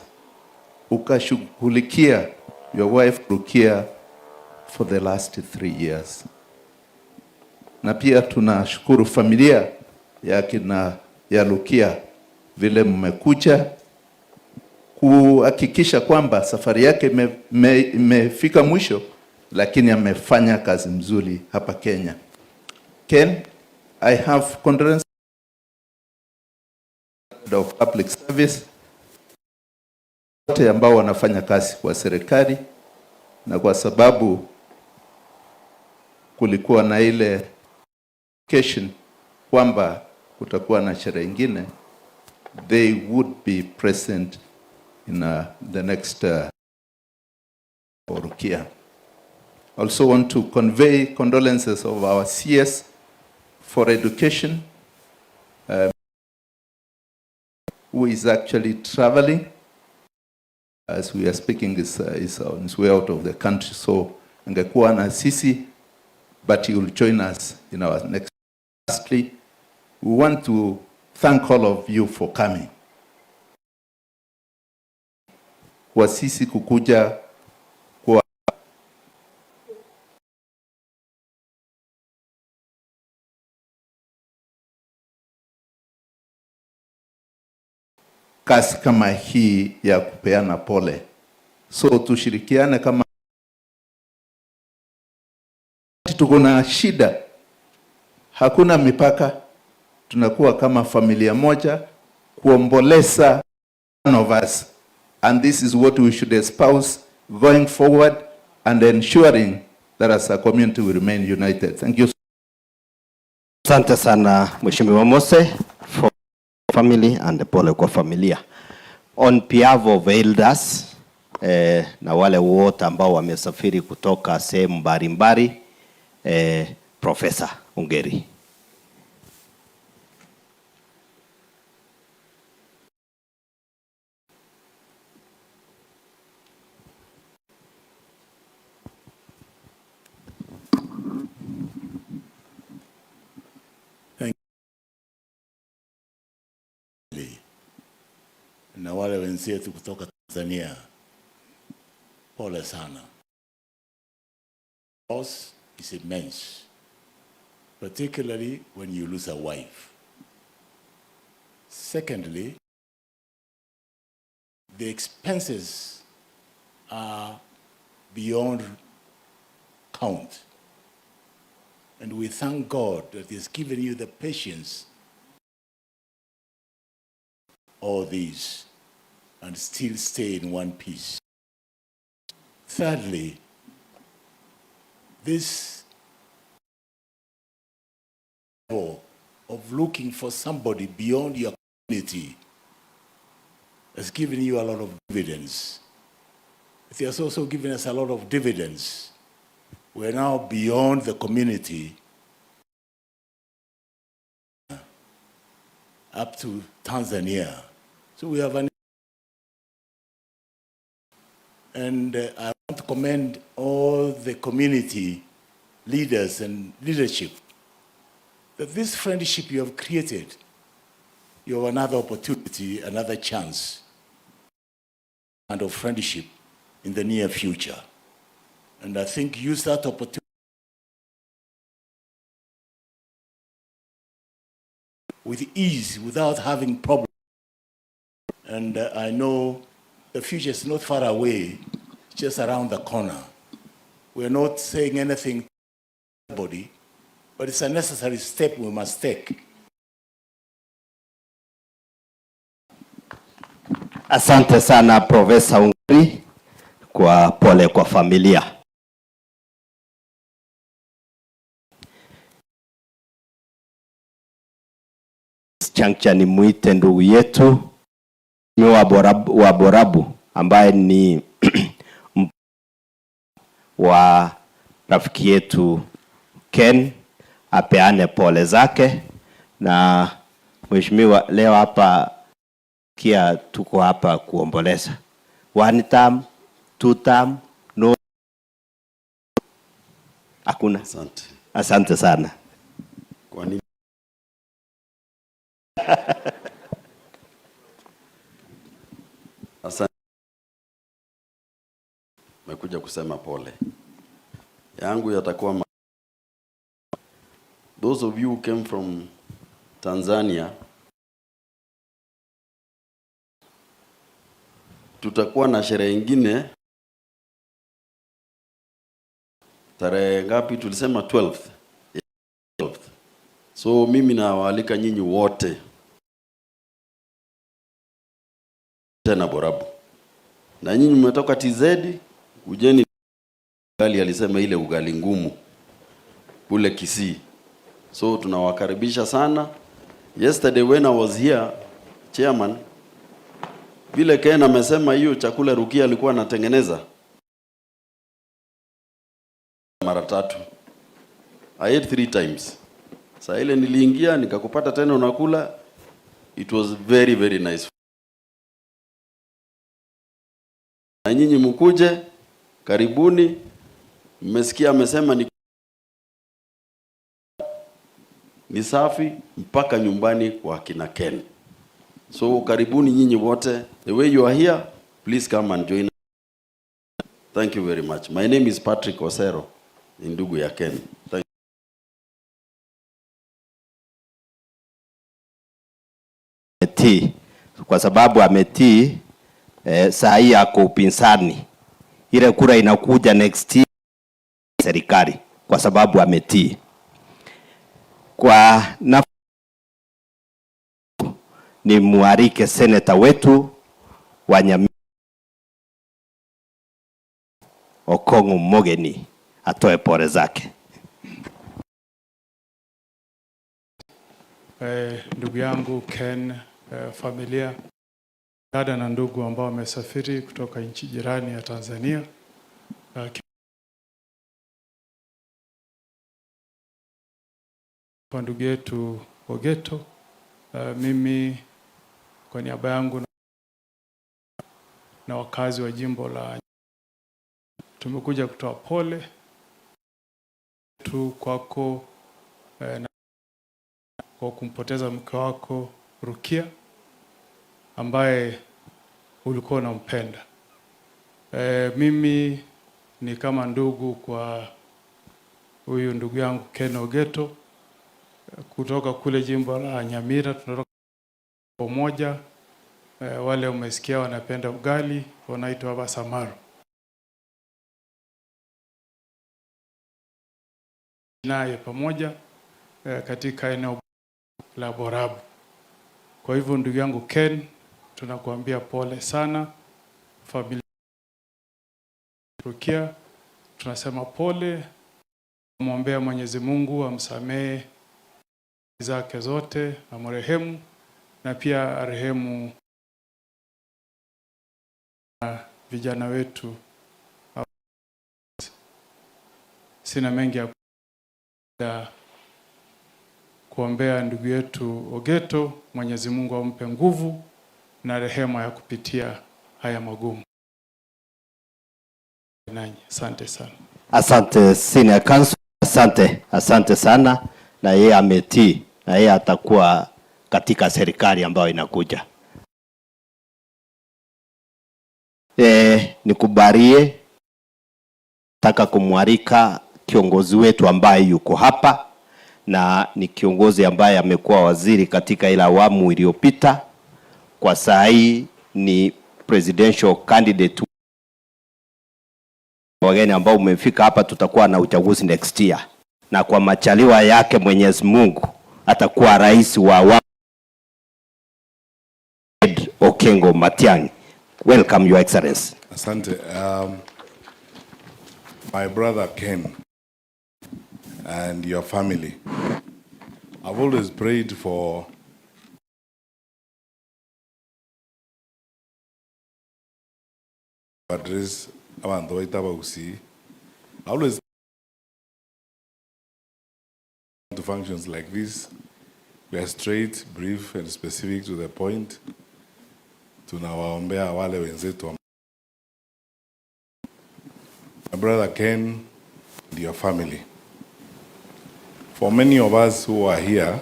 ukashughulikia your wife Rukia for the last 3 years. Na pia tunashukuru familia ya Rukia vile mmekuja kuhakikisha kwamba safari yake imefika mwisho, lakini amefanya kazi mzuri hapa Kenya. Ken, I have condolences of public service wote ambao wanafanya kazi kwa serikali, na kwa sababu kulikuwa na ile occasion kwamba kutakuwa na sherehe nyingine, they would be present in the next Rukia. Also want to convey condolences of our CS for education, who is actually traveling. As we are speaking, is on his way out of the country. So, angekuwa na sisi, but he will join us in our next. Lastly, we want to thank all of you for coming. Kwa sisi kukuja kwa kasi kama hii ya kupeana pole. So tushirikiane kama tuko na shida, hakuna mipaka, tunakuwa kama familia moja kuomboleza one of us, and this is what we should espouse going forward and ensuring that as a community we remain united. Thank you. Asante sana Mheshimiwa Mose for family and pole kwa familia. On behalf of elders na wale wote ambao wamesafiri kutoka sehemu mbalimbali, Professor Ungeri. Na wale wenzetu kutoka Tanzania, pole sana. Loss is immense, particularly when you lose a wife. Secondly, the expenses are beyond count. And we thank God that He has given you the patience all these and still stay in one piece. Thirdly, this level of looking for somebody beyond your community has given you a lot of dividends. It has also given us a lot of dividends. We're now beyond the community up to Tanzania. So we have an, and I want to commend all the community leaders and leadership that this friendship you have created, you have another opportunity, another chance and of friendship in the near future. And I think use that opportunity with ease, without having problems. And I know the future is not far away, just around the corner. We're not saying anything to anybody, but it's a necessary step we must take. Asante sana Professor Ungeri kwa pole kwa familia. Chancha ni muite ndugu yetu wa Borabu ambaye ni wa rafiki yetu Ken, apeane pole zake. Na mheshimiwa, leo hapa Kia tuko hapa kuomboleza. 1 term, 2 term, no. Hakuna. Asante. Asante sana. Kwa nini? Asante. Mekuja kusema pole. Yangu yatakuwa those of you who came from Tanzania, tutakuwa na sherehe nyingine tarehe ngapi? Tulisema 12th. So mimi nawaalika nyinyi wote tena Borabu. Na nyinyi mmetoka TZ, ujeni. Ugali alisema ile ugali ngumu kule Kisii. So tunawakaribisha sana. Yesterday when I was here, chairman, vile Ken amesema hiyo chakula Rukia alikuwa anatengeneza mara 3. I ate 3 times. Saa ile niliingia nikakupata tena unakula. It was very very nice. Na nyinyi mkuje, karibuni. Mmesikia amesema ni safi mpaka nyumbani kwa kina Ken. So karibuni nyinyi wote. The way you are here, please come and join. Thank you very much. My name is Patrick Osero, ndugu ya Ken. Thank you. Kwa sababu ametii saa hii ako upinzani. Ile kura inakuja next year serikali kwa sababu ametii. Kwa ni muarike seneta wetu wa Nyamira Okong'o Mogeni atoe pole zake. Ndugu yangu Ken, familia, dada na ndugu ambao wamesafiri kutoka nchi jirani ya Tanzania. Kwa ndugu yetu Ogeto, mimi kwa niaba yangu na wakazi wa jimbo la tumekuja kutoa pole tu kwako na kwa kumpoteza mke wako Rukia ambaye ulikuwa unampenda. Mimi ni kama ndugu kwa huyu ndugu yangu Ken Ogeto kutoka kule jimbo la Nyamira. Tunatoka pamoja. Wale umesikia wanapenda ugali wanaitwa Basamaru. Naye pamoja katika eneo la Borabu. Kwa hivyo ndugu yangu Ken, tunakuambia pole sana. Familia Rukia, tunasema pole. Muombea Mwenyezi Mungu amsamehe zake zote, amrehemu na pia arehemu vijana wetu. Sina mengi ya kuombea ndugu yetu Ogeto. Mwenyezi Mungu ampe nguvu na rehema ya kupitia haya magumu. Nanyi, asante sana. Asante Senior Counsel, asante sana, na yeye ametii na yeye atakuwa katika serikali ambayo inakuja. Nikubarie nataka kumwalika kiongozi wetu ambaye yuko hapa na ni kiongozi ambaye amekuwa waziri katika ile awamu iliyopita. Kwa saa hii ni presidential candidate. Wageni ambao umefika hapa, tutakuwa na uchaguzi next year. Na kwa machaliwa yake Mwenyezi Mungu atakuwa rais wa awamu. Okengo Matiang'i. Welcome Your Excellency. Asante. My brother Ken and your family, I've always prayed for address abantu baita bausi. I always to functions like this. We are straight, brief, and specific to the point. tunawaombea wale wenzetu. My brother Ken and your family. For many of us who are here,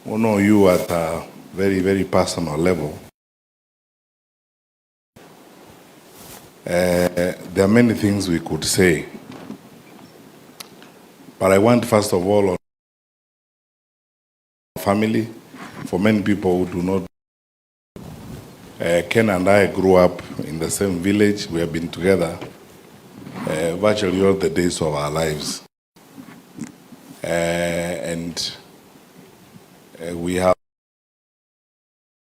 who know you at a very, very personal level, there are many things we could say. But I want, first of all, on family, for many people who do not, Ken and I grew up in the same village. We have been together virtually all the days of our lives. And we have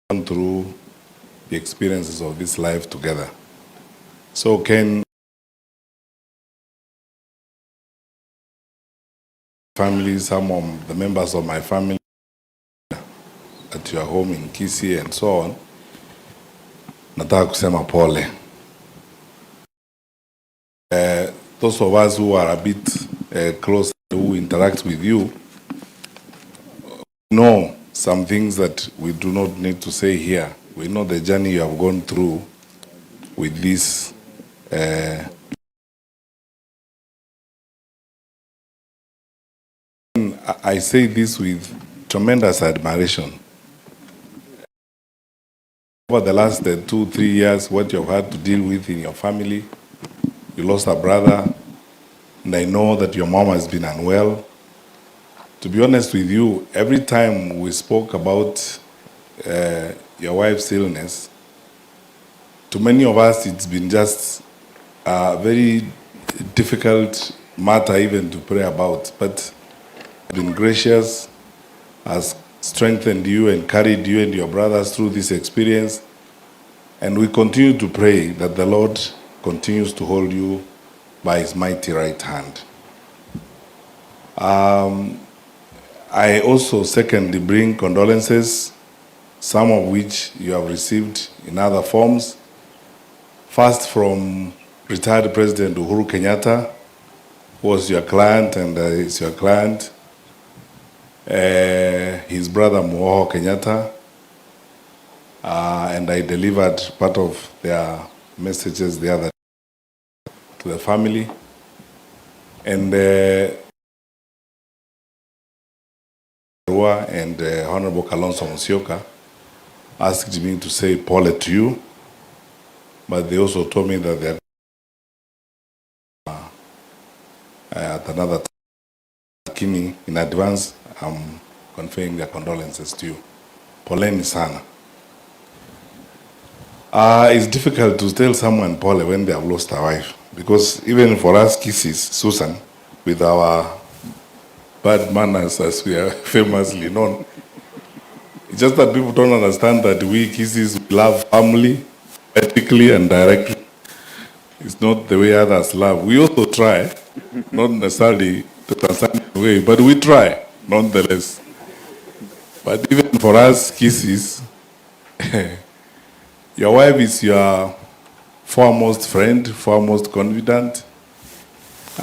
gone through the experiences of this life together. So Ken, family, some of the members of my family at your home in Kisii and so on, nataka kusema pole. Those of us who are a bit close, who interact with you, know some things that we do not need to say here. We know the journey you have gone through with this. I say this with tremendous admiration. Over the last 2-3 years, what you've had to deal with in your family, you lost a brother, and I know that your mom has been unwell. To be honest with you, every time we spoke about your wife's illness, to many of us it's been just a very difficult matter even to pray about. But been gracious, has strengthened you and carried you and your brothers through this experience. And we continue to pray that the Lord continues to hold you by his mighty right hand. I also secondly bring condolences, some of which you have received in other forms. First from retired President Uhuru Kenyatta, who was your client and is your client. His brother Moho Kenyatta, and I delivered part of their messages the other day to the family. And Honorable Kalonzo Musyoka asked me to say pole to you, but they also told me that they're at another time. In advance, I'm conveying their condolences to you. Poleni sana. It's difficult to tell someone pole when they have lost a wife, because even for us Kisses, Susan, with our bad manners as we are famously known, it's just that people don't understand that we Kisses love family, ethically and directly. It's not the way others love. We also try, not necessarily the Tanzanian way, but we try, nonetheless. But even for us, Kisses, your wife is your foremost friend, foremost confidant,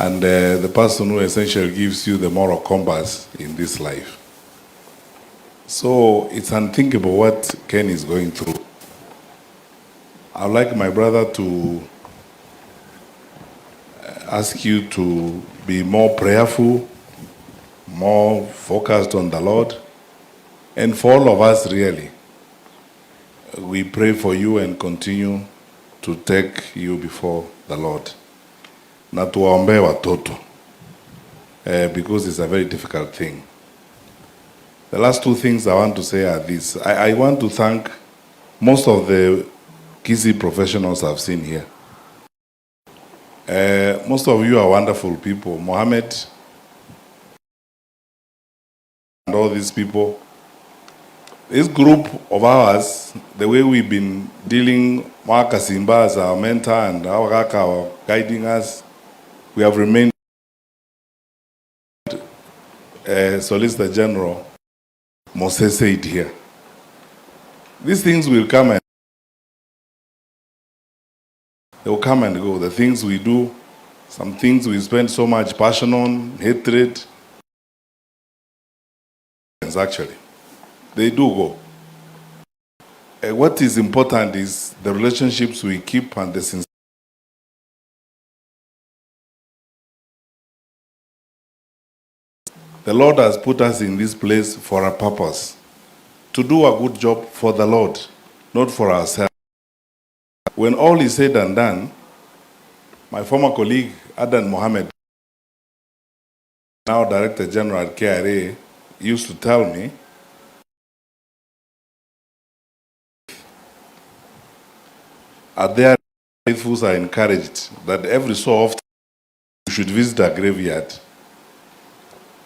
and the person who essentially gives you the moral compass in this life. So it's unthinkable what Ken is going through. I'd like my brother to ask you to be more prayerful, more focused on the Lord. And for all of us, really, we pray for you and continue to take you before the Lord. Na tuwaombee watoto, because it's a very difficult thing. The last two things I want to say are this. I want to thank most of the Kisii professionals I've seen here. Most of you are wonderful people. Mohammed and all these people. This group of ours, the way we've been dealing, Mark Simba as our mentor and our Kaka guiding us, we have remained Solicitor General Moses said here. These things will come and they will come and go. The things we do, some things we spend so much passion on, hatred, actually, they do go. what is important is the relationships we keep and the sincerity. The Lord has put us in this place for a purpose, to do a good job for the Lord, not for ourselves. When all is said and done, my former colleague, Adan Mohammed, now Director General at KRA, used to tell me, faithfuls are encouraged that every so often you should visit a graveyard.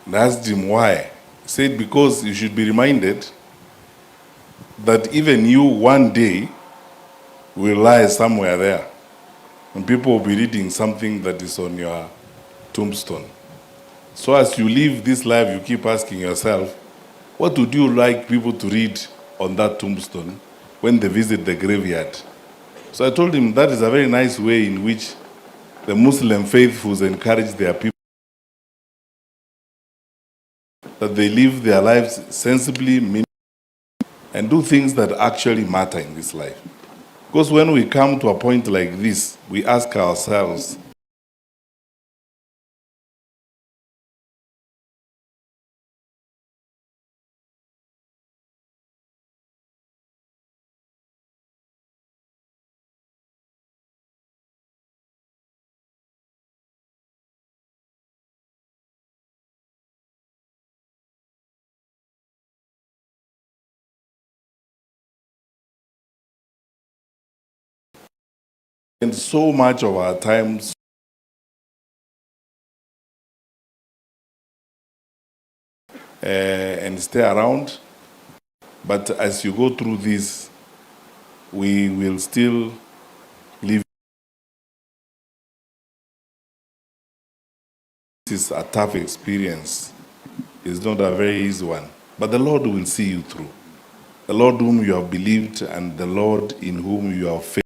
And I asked him why. He said, because you should be reminded that even you one day will lie somewhere there. And people will be reading something that is on your tombstone. So as you live this life, you keep asking yourself, what would you like people to read on that tombstone when they visit the graveyard? So I told him that is a very nice way in which the Muslim faithfuls encourage their people that they live their lives sensibly and do things that actually matter in this life. Because when we come to a point like this, we ask ourselves, and so much of our time and stay around. But as you go through this, we will still live. This is a tough experience. It's not a very easy one. But the Lord will see you through. The Lord whom you have believed and the Lord in whom you have faith,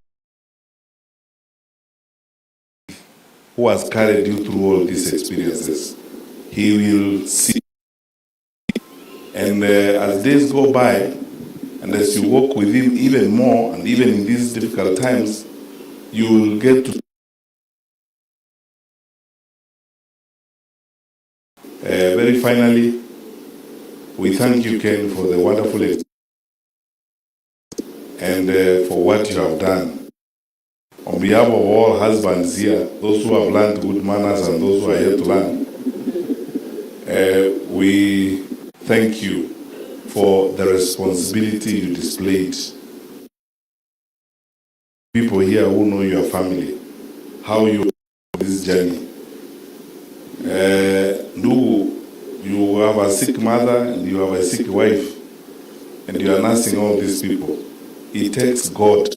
who has carried you through all these experiences, He will see. And as days go by, and as you walk with Him even more, and even in these difficult times, you will get to. Very finally, we thank you, Ken, for the wonderful experience and for what you have done. On behalf of all husbands here, those who have learned good manners and those who are yet to learn, we thank you for the responsibility you displayed. People here who know your family, how you this journey. You have a sick mother and you have a sick wife, and you are nursing all these people. It takes God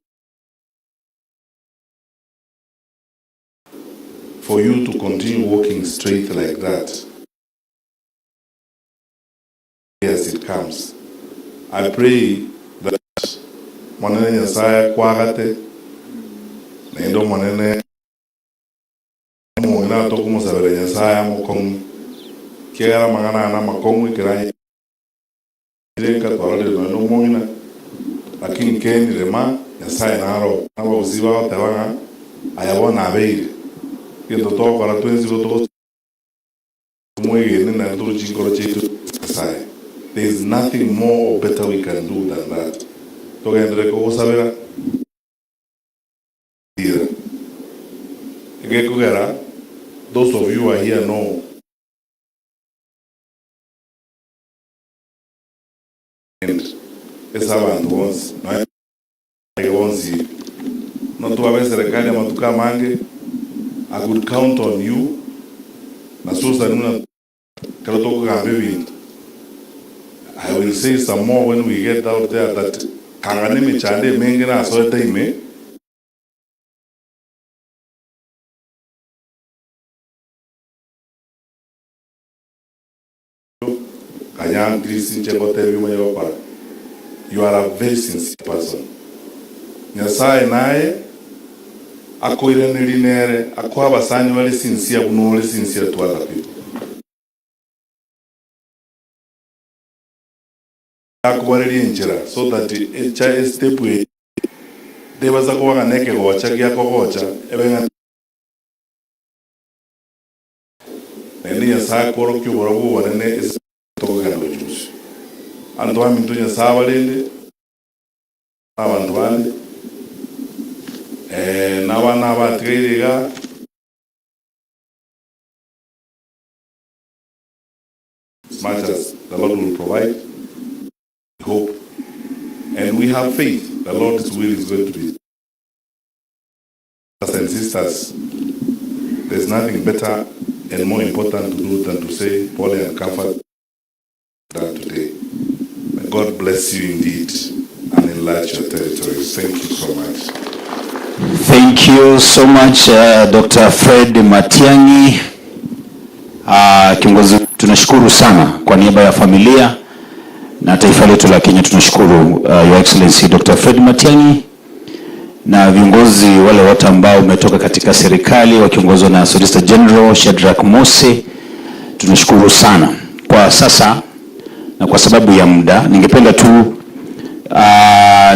for you to continue walking straight like that. Yes, it comes. I pray that manene Nyasaye kwagate nendo manene mongina to como saber Nyasaye mo con kera mangana na makongu kera ka tole no mongina lakini keni rema Nyasaye naro na uziba tawanga ayabona abeire kendo to para twenzi to mwege na nduru chingoro chetu Nyasaye. There is nothing more or better we can do than that. Those of you who are here know esa bantu once not to have serikali matuka mange. I could count on you na sosa nuna karotoko kambe bintu. I will say some more when we get out there that kangane chande mengi na soeta ime kanyang Christian chebote bimayo para. You are a very sincere person. Nyasaye nae ako irenere ako abasanyi wale sincere kunole sincere to other people. akubaririe njira so that echa step we debaza kubaga neke gocha gya kogocha ebenga nenia sa koro kyuboro bubonene tokogana juice ando amintunya sabalende abantu bandi n'abana bategeriga as much as the Lord will provide, we hope, and we have faith the Lord's will is going to be. Brothers and sisters, there's nothing better and more important to do than to say, Paul and comfort that today. May God bless you indeed and enlarge your territories. Thank you so much. Thank you so much, Dr. Fred Matiang'i. Kiongozi, tunashukuru sana kwa niaba ya familia na taifa letu la Kenya. Tunashukuru Your Excellency Dr. Fred Matiang'i na viongozi wale wote ambao umetoka katika serikali wakiongozwa na Solicitor General Shadrack Mose. Tunashukuru sana. Kwa sasa na kwa sababu ya muda, ningependa tu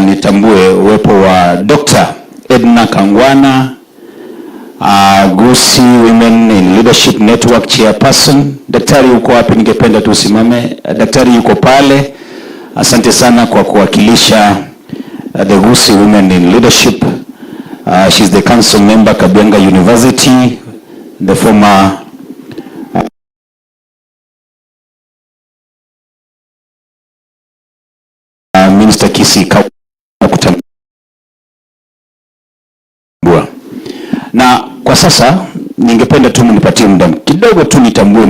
nitambue uwepo wa Dr. Edna Kangwana, Gusii Women in Leadership Network Chairperson. Daktari uko wapi? Ningependa tu usimame. Daktari yuko pale. Asante sana kwa kuwakilisha the Gusii Women in Leadership. She's the council member Kabianga University, the former Minister Kisii na kwa sasa ningependa tu mnipatie muda kidogo tu nitambue